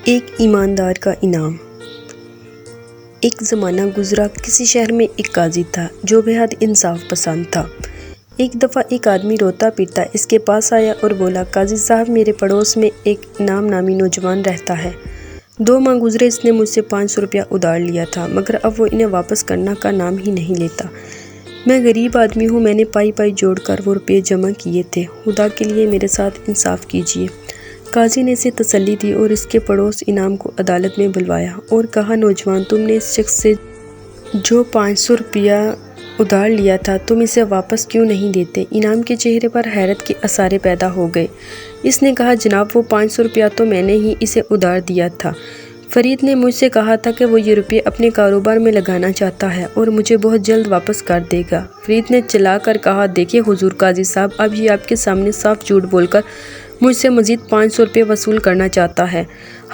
ایک ایماندار کا انعام۔ ایک زمانہ گزرا، کسی شہر میں ایک قاضی تھا جو بے حد انصاف پسند تھا۔ ایک دفعہ ایک آدمی روتا پیٹتا اس کے پاس آیا اور بولا، قاضی صاحب، میرے پڑوس میں ایک انعام نامی نوجوان رہتا ہے۔ 2 ماہ گزرے، اس نے مجھ سے 500 روپیہ ادھار لیا تھا، مگر اب وہ انہیں واپس کرنا کا نام ہی نہیں لیتا۔ میں غریب آدمی ہوں، میں نے پائی جوڑ کر وہ روپے جمع کیے تھے، خدا کے لیے میرے ساتھ انصاف کیجیے۔ قاضی نے اسے تسلی دی اور اس کے پڑوس انعام کو عدالت میں بلوایا اور کہا، نوجوان، تم نے اس شخص سے جو 500 روپیہ ادھار لیا تھا، تم اسے واپس کیوں نہیں دیتے؟ انعام کے چہرے پر حیرت کے اثارے پیدا ہو گئے۔ اس نے کہا، جناب، وہ 500 روپیہ تو میں نے ہی اسے ادھار دیا تھا۔ فرید نے مجھ سے کہا تھا کہ وہ یہ روپے اپنے کاروبار میں لگانا چاہتا ہے اور مجھے بہت جلد واپس کر دے گا۔ فرید نے چلا کر کہا، دیکھیے حضور قاضی صاحب، اب یہ آپ کے سامنے صاف جھوٹ بول کر مجھ سے مزید 500 روپے وصول کرنا چاہتا ہے۔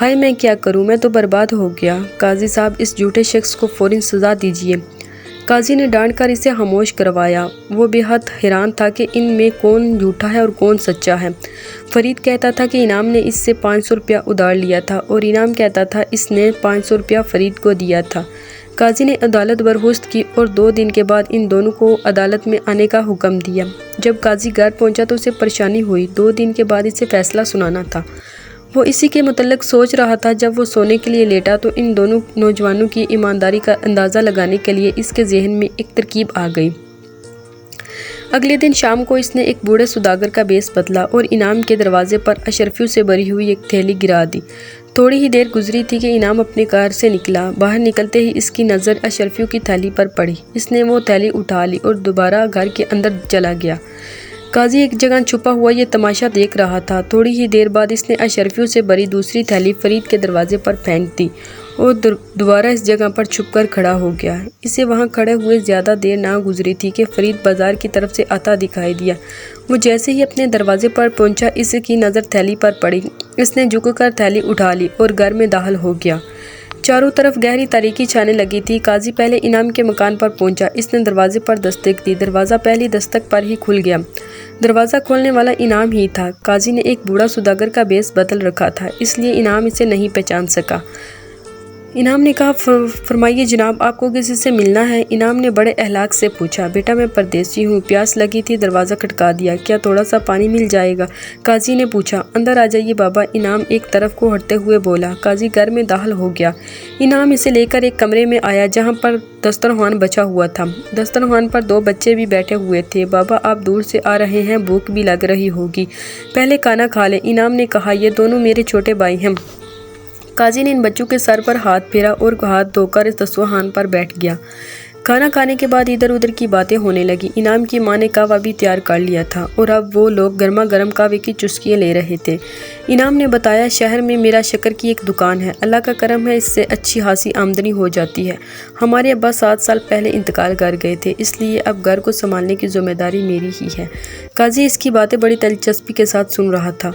ہائے، میں کیا کروں، میں تو برباد ہو گیا۔ قاضی صاحب، اس جھوٹے شخص کو فوراً سزا دیجیے۔ قاضی نے ڈانٹ کر اسے خاموش کروایا۔ وہ بے حد حیران تھا کہ ان میں کون جھوٹا ہے اور کون سچا ہے۔ فرید کہتا تھا کہ انعام نے اس سے 500 روپیہ ادھار لیا تھا اور انعام کہتا تھا اس نے 500 روپیہ فرید کو دیا تھا۔ قاضی نے عدالت برخاست کی اور 2 دن کے بعد ان دونوں کو عدالت میں آنے کا حکم دیا۔ جب قاضی گھر پہنچا تو اسے پریشانی ہوئی۔ 2 دن کے بعد اسے فیصلہ سنانا تھا۔ وہ اسی کے متعلق سوچ رہا تھا۔ جب وہ سونے کے لیے لیٹا تو ان دونوں نوجوانوں کی ایمانداری کا اندازہ لگانے کے لیے اس کے ذہن میں ایک ترکیب آ گئی۔ اگلے دن شام کو اس نے ایک بوڑھے سوداگر کا بیس بدلا اور انعام کے دروازے پر اشرفیوں سے بھری ہوئی ایک تھیلی گرا دی۔ تھوڑی ہی دیر گزری تھی کہ انعام اپنے گھر سے نکلا۔ باہر نکلتے ہی اس کی نظر اشرفیوں کی تھیلی پر پڑی۔ اس نے وہ تھیلی اٹھا لی اور دوبارہ گھر کے اندر چلا گیا۔ قاضی ایک جگہ چھپا ہوا یہ تماشا دیکھ رہا تھا۔ تھوڑی ہی دیر بعد اس نے اشرفیوں سے بھری دوسری تھیلی فرید کے دروازے پر پھینک دی اور دوبارہ اس جگہ پر چھپ کر کھڑا ہو گیا۔ اسے وہاں کھڑے ہوئے زیادہ دیر نہ گزری تھی کہ فرید بازار کی طرف سے آتا دکھائی دیا۔ وہ جیسے ہی اپنے دروازے پر پہنچا، اس کی نظر تھیلی پر پڑی۔ اس نے جھک کر تھیلی اٹھا لی اور گھر میں داخل ہو گیا۔ چاروں طرف گہری تاریکی چھانے لگی تھی۔ قاضی پہلے انعام کے مکان پر پہنچا۔ اس نے دروازے پر دستک دی۔ دروازہ پہلی دستک پر ہی کھل گیا۔ دروازہ کھولنے والا انعام ہی تھا۔ قاضی نے ایک بوڑھا سوداگر کا بیس بدل رکھا تھا، اس لیے انعام اسے نہیں پہچان سکا۔ انعام نے کہا، فرمائیے جناب، آپ کو کسی سے ملنا ہے؟ انعام نے بڑے اخلاق سے پوچھا، بیٹا میں پردیسی ہوں، پیاس لگی تھی، دروازہ کھٹکا دیا، کیا تھوڑا سا پانی مل جائے گا؟ قاضی نے پوچھا۔ اندر آ جائیے بابا، انعام ایک طرف کو ہٹتے ہوئے بولا۔ قاضی گھر میں داخل ہو گیا۔ انعام اسے لے کر ایک کمرے میں آیا جہاں پر دسترخوان بچھا ہوا تھا۔ دسترخوان پر 2 بچے بھی بیٹھے ہوئے تھے۔ بابا، آپ دور سے آ رہے ہیں، بھوک بھی لگ رہی ہوگی، پہلے کھانا کھا لیں۔ انعام نے کہا، یہ دونوں میرے چھوٹے بھائی ہیں۔ قاضی نے ان بچوں کے سر پر ہاتھ پھیرا اور ہاتھ دھو کر دسترخوان پر بیٹھ گیا۔ کھانا کھانے کے بعد ادھر ادھر کی باتیں ہونے لگی۔ انعام کی ماں نے قہوہ بھی تیار کر لیا تھا اور اب وہ لوگ گرما گرم قہوے کی چسکیاں لے رہے تھے۔ انعام نے بتایا، شہر میں میرا شکر کی ایک دکان ہے، اللہ کا کرم ہے، اس سے اچھی خاصی آمدنی ہو جاتی ہے۔ ہمارے ابا 7 سال پہلے انتقال کر گئے تھے، اس لیے اب گھر کو سنبھالنے کی ذمہ داری میری ہی ہے۔ قاضی اس کی باتیں بڑی دلچسپی کے ساتھ سن رہا تھا۔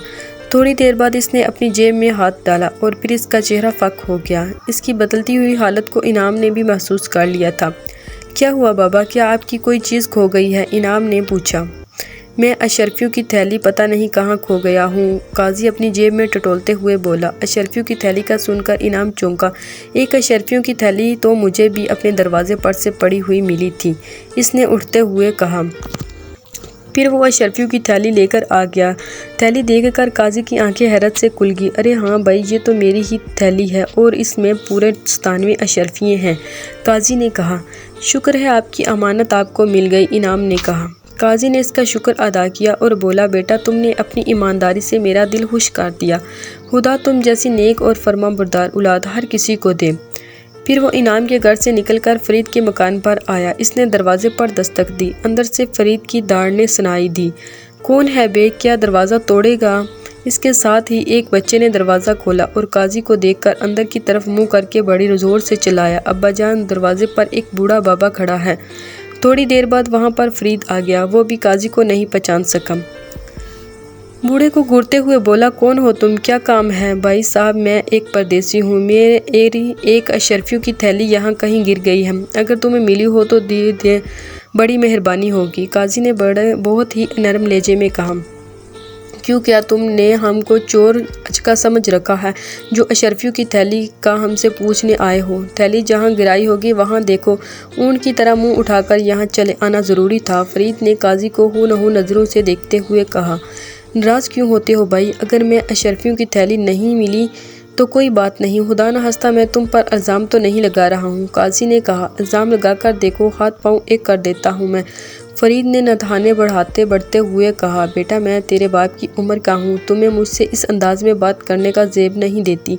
تھوڑی دیر بعد اس نے اپنی جیب میں ہاتھ ڈالا اور پھر اس کا چہرہ فک ہو گیا۔ اس کی بدلتی ہوئی حالت کو انعام نے بھی محسوس کر لیا تھا۔ کیا ہوا بابا، کیا آپ کی کوئی چیز کھو گئی ہے؟ انعام نے پوچھا۔ میں اشرفیوں کی تھیلی پتہ نہیں کہاں کھو گیا ہوں، قاضی اپنی جیب میں ٹٹولتے ہوئے بولا۔ اشرفیوں کی تھیلی کا سن کر انعام چونکا۔ ایک اشرفیوں کی تھیلی تو مجھے بھی اپنے دروازے پر سے پڑی ہوئی ملی تھی، اس نے اٹھتے ہوئے کہا۔ پھر وہ اشرفیوں کی تھیلی لے کر آ گیا۔ تھیلی دیکھ کر قاضی کی آنکھیں حیرت سے کھل گئی۔ ارے ہاں بھائی، یہ تو میری ہی تھیلی ہے اور اس میں پورے 97 اشرفیے ہیں، قاضی نے کہا۔ شکر ہے آپ کی امانت آپ کو مل گئی، انعام نے کہا۔ قاضی نے اس کا شکر ادا کیا اور بولا، بیٹا تم نے اپنی ایمانداری سے میرا دل خوش کر دیا، خدا تم جیسی نیک اور فرما بردار اولاد ہر کسی کو دے۔ پھر وہ انعام کے گھر سے نکل کر فرید کے مکان پر آیا۔ اس نے دروازے پر دستک دی۔ اندر سے فرید کی داڑھیں سنائی دی۔ کون ہے بے، کیا دروازہ توڑے گا؟ اس کے ساتھ ہی ایک بچے نے دروازہ کھولا اور قاضی کو دیکھ کر اندر کی طرف منہ کر کے بڑی زور سے چلایا، ابا جان، دروازے پر ایک بوڑھا بابا کھڑا ہے۔ تھوڑی دیر بعد وہاں پر فرید آ گیا۔ وہ بھی قاضی کو نہیں پہچان سکا۔ بوڑھے کو گھورتے ہوئے بولا، کون ہو تم، کیا کام ہے؟ بھائی صاحب، میں ایک پردیسی ہوں، میری ایک اشرفیوں کی تھیلی یہاں کہیں گر گئی ہے، اگر تمہیں ملی ہو تو دے، بڑی مہربانی ہوگی، قاضی نے بہت ہی نرم لہجے میں کہا۔ کیوں کیا تم نے ہم کو چور اچکا سمجھ رکھا ہے جو اشرفیوں کی تھیلی کا ہم سے پوچھنے آئے ہو؟ تھیلی جہاں گرائی ہوگی وہاں دیکھو، اونٹ کی طرح منہ اٹھا کر یہاں چلے آنا ضروری تھا۔ فرید نے قاضی کو ہو نہ ہو نظروں سے دیکھتے ہوئے کہا، ناراض کیوں ہوتے ہو بھائی؟ اگر میں اشرفیوں کی تھیلی نہیں ملی تو کوئی بات نہیں، خدا نہ خواستہ میں تم پر الزام تو نہیں لگا رہا ہوں۔ قاضی نے کہا، الزام لگا کر دیکھو، ہاتھ پاؤں ایک کر دیتا ہوں میں۔ فرید نے نتھانے بڑھتے ہوئے کہا، بیٹا میں تیرے باپ کی عمر کا ہوں، تمہیں مجھ سے اس انداز میں بات کرنے کا زیب نہیں دیتی۔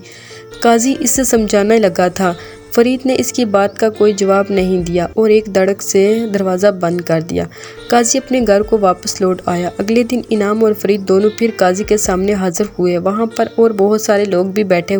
قاضی اس سے سمجھانے لگا تھا۔ فرید نے اس کی بات کا کوئی جواب نہیں دیا اور ایک دھڑک سے دروازہ بند کر دیا۔ قاضی اپنے گھر کو واپس لوٹ آیا۔ اگلے دن انعام اور فرید دونوں پھر قاضی کے سامنے حاضر ہوئے۔ وہاں پر اور بہت سارے لوگ بھی بیٹھے